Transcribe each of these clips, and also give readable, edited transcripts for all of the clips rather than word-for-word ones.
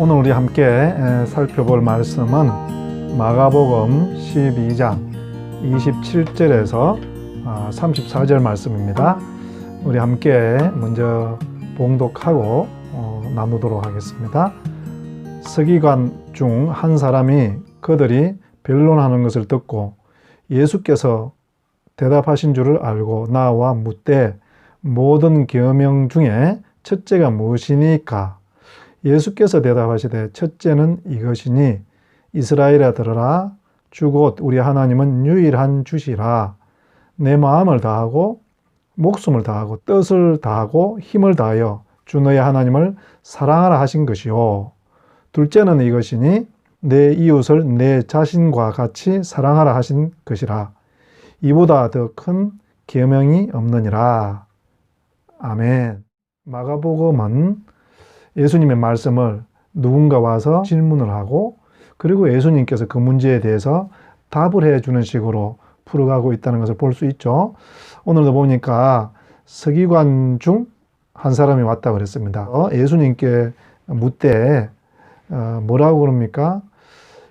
오늘 우리 함께 살펴볼 말씀은 마가복음 12장 27절에서 34절 말씀입니다. 우리 함께 먼저 봉독하고 나누도록 하겠습니다. 서기관 중 한 사람이 그들이 변론하는 것을 듣고 예수께서 대답하신 줄을 알고 나와 묻되 모든 계명 중에 첫째가 무엇이니까? 예수께서 대답하시되 첫째는 이것이니 이스라엘아 들으라 주 곧 우리 하나님은 유일한 주시라. 내 마음을 다하고 목숨을 다하고 뜻을 다하고 힘을 다하여 주 너의 하나님을 사랑하라 하신 것이요. 둘째는 이것이니 내 이웃을 내 자신과 같이 사랑하라 하신 것이라. 이보다 더 큰 계명이 없느니라. 아멘. 마가복음은 예수님의 말씀을 누군가 와서 질문을 하고 그리고 예수님께서 그 문제에 대해서 답을 해주는 식으로 풀어가고 있다는 것을 볼 수 있죠. 오늘도 보니까 서기관 중 한 사람이 왔다고 그랬습니다. 예수님께 묻되 뭐라고 그럽니까?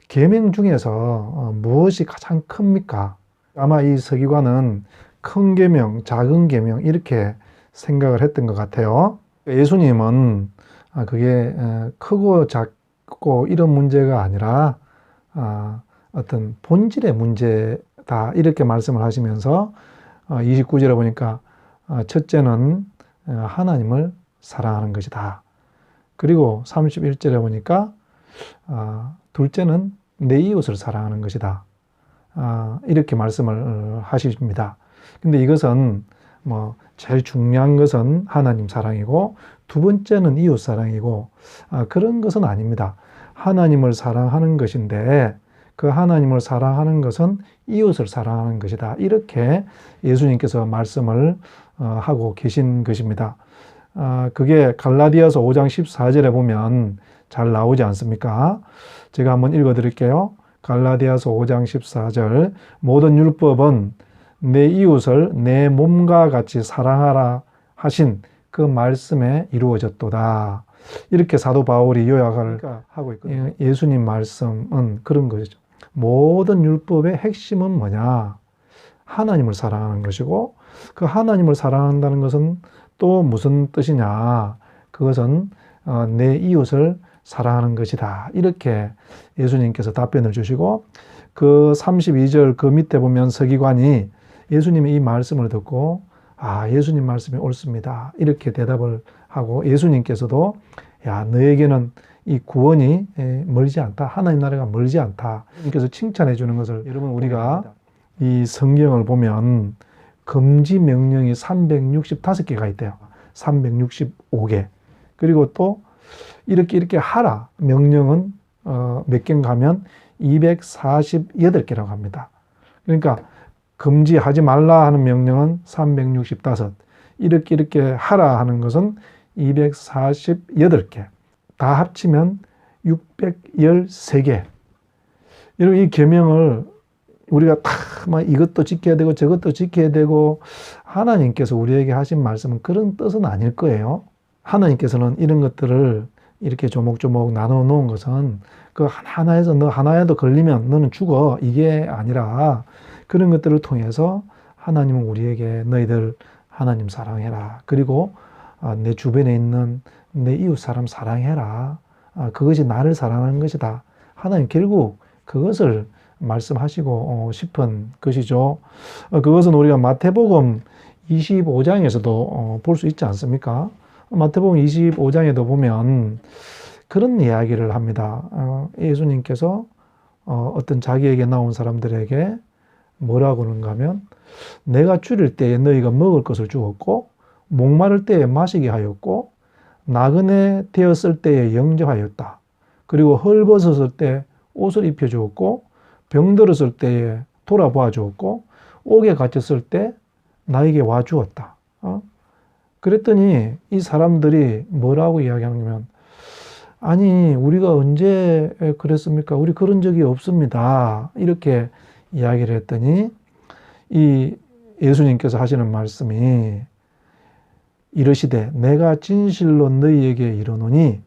계명 중에서 무엇이 가장 큽니까? 아마 이 서기관은 큰 계명, 작은 계명 이렇게 생각을 했던 것 같아요. 예수님은 그게 크고 작고 이런 문제가 아니라 어떤 본질의 문제다 이렇게 말씀을 하시면서 29절에 보니까 첫째는 하나님을 사랑하는 것이다. 그리고 31절에 보니까 둘째는 내 이웃을 사랑하는 것이다. 이렇게 말씀을 하십니다. 근데 이것은 제일 중요한 것은 하나님 사랑이고 두 번째는 이웃 사랑이고 그런 것은 아닙니다. 하나님을 사랑하는 것인데 그 하나님을 사랑하는 것은 이웃을 사랑하는 것이다. 이렇게 예수님께서 말씀을 하고 계신 것입니다. 그게 갈라디아서 5장 14절에 보면 잘 나오지 않습니까? 제가 한번 읽어 드릴게요. 갈라디아서 5장 14절 모든 율법은 내 이웃을 내 몸과 같이 사랑하라 하신 그 말씀에 이루어졌도다. 이렇게 사도 바울이 요약을 하고 있거든요. 예수님 말씀은 그런 것이죠. 모든 율법의 핵심은 뭐냐? 하나님을 사랑하는 것이고 그 하나님을 사랑한다는 것은 또 무슨 뜻이냐? 그것은 내 이웃을 사랑하는 것이다. 이렇게 예수님께서 답변을 주시고 그 32절 그 밑에 보면 서기관이 예수님의 이 말씀을 듣고 예수님 말씀이 옳습니다. 이렇게 대답을 하고 예수님께서도 너에게는 이 구원이 멀지 않다. 하나님 나라가 멀지 않다. 그래서 칭찬해 주는 것을 여러분 우리가 이 성경을 보면 금지 명령이 365개가 있대요. 365개. 그리고 또 이렇게 하라 명령은 몇 개인가 하면 248개라고 합니다. 그러니까 금지하지 말라 하는 명령은 365, 이렇게 하라 하는 것은 248개. 다 합치면 613개. 여러분 이 계명을 우리가 막 이것도 지켜야 되고 저것도 지켜야 되고 하나님께서 우리에게 하신 말씀은 그런 뜻은 아닐 거예요. 하나님께서는 이런 것들을 이렇게 조목조목 나눠 놓은 것은 그 하나에서 너 하나에도 걸리면 너는 죽어. 이게 아니라 그런 것들을 통해서 하나님은 우리에게 너희들 하나님 사랑해라. 그리고 내 주변에 있는 내 이웃 사람 사랑해라. 그것이 나를 사랑하는 것이다. 하나님 결국 그것을 말씀하시고 싶은 것이죠. 그것은 우리가 마태복음 25장에서도 볼 수 있지 않습니까? 마태복음 25장에도 보면 그런 이야기를 합니다. 예수님께서 어떤 자기에게 나온 사람들에게 뭐라고 하는가 하면 내가 줄일 때에 너희가 먹을 것을 주었고 목마를 때에 마시게 하였고 나그네 되었을 때에 영접하였다. 그리고 헐벗었을 때 옷을 입혀주었고 병들었을 때에 돌아보아 주었고 옥에 갇혔을 때 나에게 와주었다. 그랬더니 이 사람들이 뭐라고 이야기하냐면 아니 우리가 언제 그랬습니까? 우리 그런 적이 없습니다. 이렇게 이야기를 했더니 이 예수님께서 하시는 말씀이 이르시되 내가 진실로 너희에게 이르노니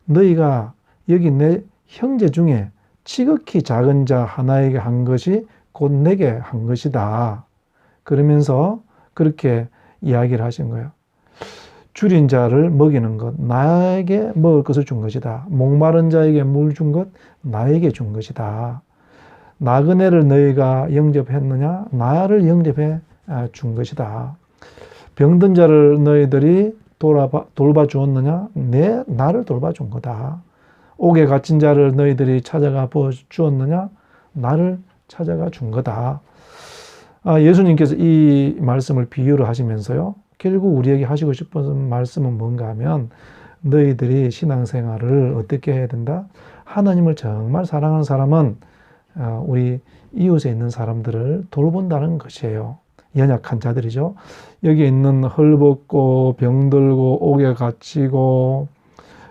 너희가 여기 내 형제 중에 지극히 작은 자 하나에게 한 것이 곧 내게 한 것이다. 그러면서 그렇게 이야기를 하신 거예요. 줄인 자를 먹이는 것, 나에게 먹을 것을 준 것이다. 목마른 자에게 물 준 것, 나에게 준 것이다. 나그네를 너희가 영접했느냐? 나를 영접해 준 것이다. 병든 자를 너희들이 돌봐 주었느냐? 나를 돌봐 준 거다. 옥에 갇힌 자를 너희들이 찾아가 주었느냐? 나를 찾아가 준 거다. 예수님께서 이 말씀을 비유를 하시면서요. 결국 우리에게 하시고 싶은 말씀은 뭔가 하면 너희들이 신앙생활을 어떻게 해야 된다? 하나님을 정말 사랑하는 사람은 우리 이웃에 있는 사람들을 돌본다는 것이에요. 연약한 자들이죠. 여기 있는 헐벗고 병들고 옥에 갇히고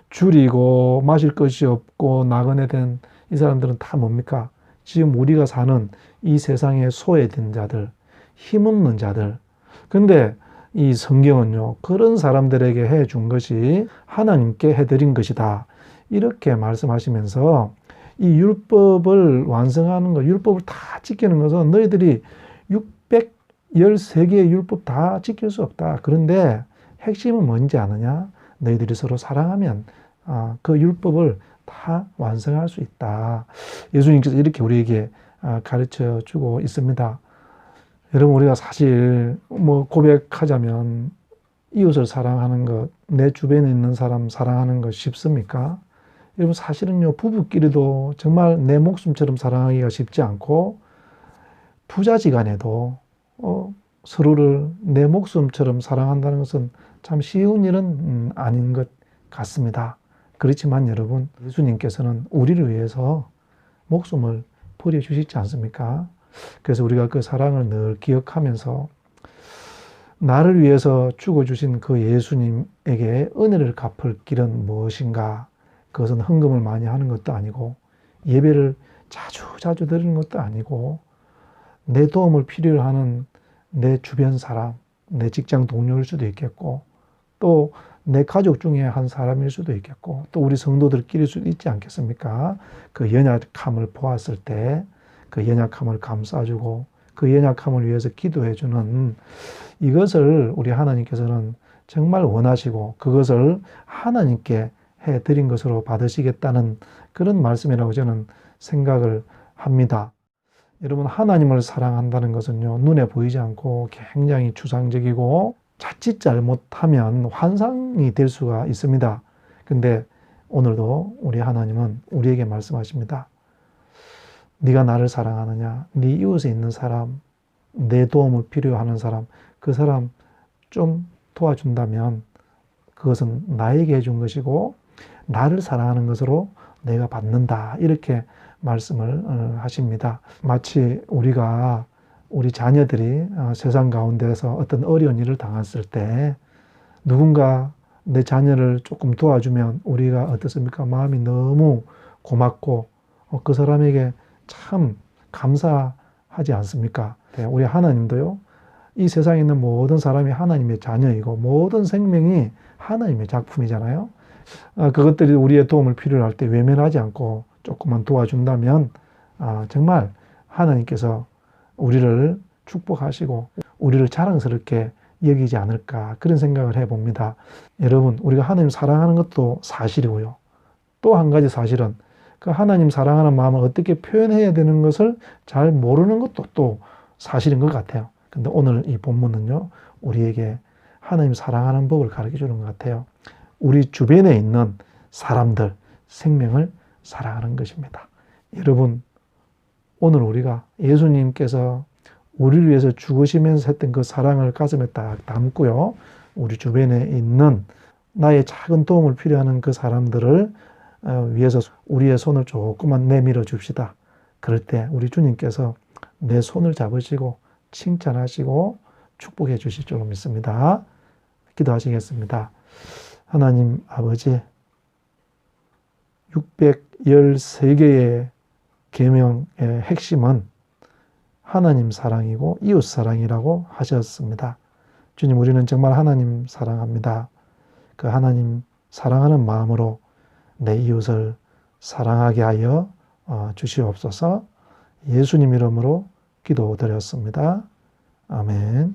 줄이고 마실 것이 없고 나그네 된 이 사람들은 다 뭡니까? 지금 우리가 사는 이 세상에 소외된 자들, 힘없는 자들. 근데 이 성경은요, 그런 사람들에게 해준 것이 하나님께 해드린 것이다. 이렇게 말씀하시면서 이 율법을 완성하는 것, 율법을 다 지키는 것은 너희들이 613개의 율법 다 지킬 수 없다. 그런데 핵심은 뭔지 아느냐? 너희들이 서로 사랑하면 그 율법을 다 완성할 수 있다. 예수님께서 이렇게 우리에게 가르쳐 주고 있습니다. 여러분, 우리가 사실 고백하자면 이웃을 사랑하는 것, 내 주변에 있는 사람 사랑하는 것 쉽습니까? 여러분, 사실은요, 부부끼리도 정말 내 목숨처럼 사랑하기가 쉽지 않고 부자지간에도 서로를 내 목숨처럼 사랑한다는 것은 참 쉬운 일은 아닌 것 같습니다. 그렇지만 여러분, 예수님께서는 우리를 위해서 목숨을 버려주시지 않습니까? 그래서 우리가 그 사랑을 늘 기억하면서 나를 위해서 죽어주신 그 예수님에게 은혜를 갚을 길은 무엇인가? 그것은 헌금을 많이 하는 것도 아니고 예배를 자주 드리는 것도 아니고 내 도움을 필요로 하는 내 주변 사람, 내 직장 동료일 수도 있겠고 또 내 가족 중에 한 사람일 수도 있겠고 또 우리 성도들끼리일 수도 있지 않겠습니까? 그 연약함을 보았을 때 그 연약함을 감싸주고 그 연약함을 위해서 기도해주는 이것을 우리 하나님께서는 정말 원하시고 그것을 하나님께 해드린 것으로 받으시겠다는 그런 말씀이라고 저는 생각을 합니다. 여러분, 하나님을 사랑한다는 것은요, 눈에 보이지 않고 굉장히 추상적이고 자칫 잘못하면 환상이 될 수가 있습니다. 근데 오늘도 우리 하나님은 우리에게 말씀하십니다. 네가 나를 사랑하느냐? 네 이웃에 있는 사람, 내 도움을 필요하는 사람, 그 사람 좀 도와준다면 그것은 나에게 해준 것이고 나를 사랑하는 것으로 내가 받는다. 이렇게 말씀을 하십니다. 마치 우리가 우리 자녀들이 세상 가운데서 어떤 어려운 일을 당했을 때 누군가 내 자녀를 조금 도와주면 우리가 어떻습니까? 마음이 너무 고맙고 그 사람에게 참 감사하지 않습니까? 우리 하나님도요. 이 세상에 있는 모든 사람이 하나님의 자녀이고 모든 생명이 하나님의 작품이잖아요. 그것들이 우리의 도움을 필요로 할 때 외면하지 않고 조금만 도와준다면 정말 하나님께서 우리를 축복하시고 우리를 자랑스럽게 여기지 않을까 그런 생각을 해봅니다. 여러분, 우리가 하나님 사랑하는 것도 사실이고요. 또 한 가지 사실은 그 하나님 사랑하는 마음을 어떻게 표현해야 되는 것을 잘 모르는 것도 또 사실인 것 같아요. 근데 오늘 이 본문은요, 우리에게 하나님 사랑하는 법을 가르쳐 주는 것 같아요. 우리 주변에 있는 사람들, 생명을 사랑하는 것입니다. 여러분, 오늘 우리가 예수님께서 우리를 위해서 죽으시면서 했던 그 사랑을 가슴에 딱 담고요. 우리 주변에 있는 나의 작은 도움을 필요하는 그 사람들을 위해서 우리의 손을 조금만 내밀어 줍시다. 그럴 때 우리 주님께서 내 손을 잡으시고 칭찬하시고 축복해 주실 줄로 믿습니다. 기도하시겠습니다. 하나님 아버지, 613개의 계명의 핵심은 하나님 사랑이고 이웃 사랑이라고 하셨습니다. 주님, 우리는 정말 하나님 사랑합니다. 그 하나님 사랑하는 마음으로 내 이웃을 사랑하게 하여 주시옵소서. 예수님 이름으로 기도드렸습니다. 아멘.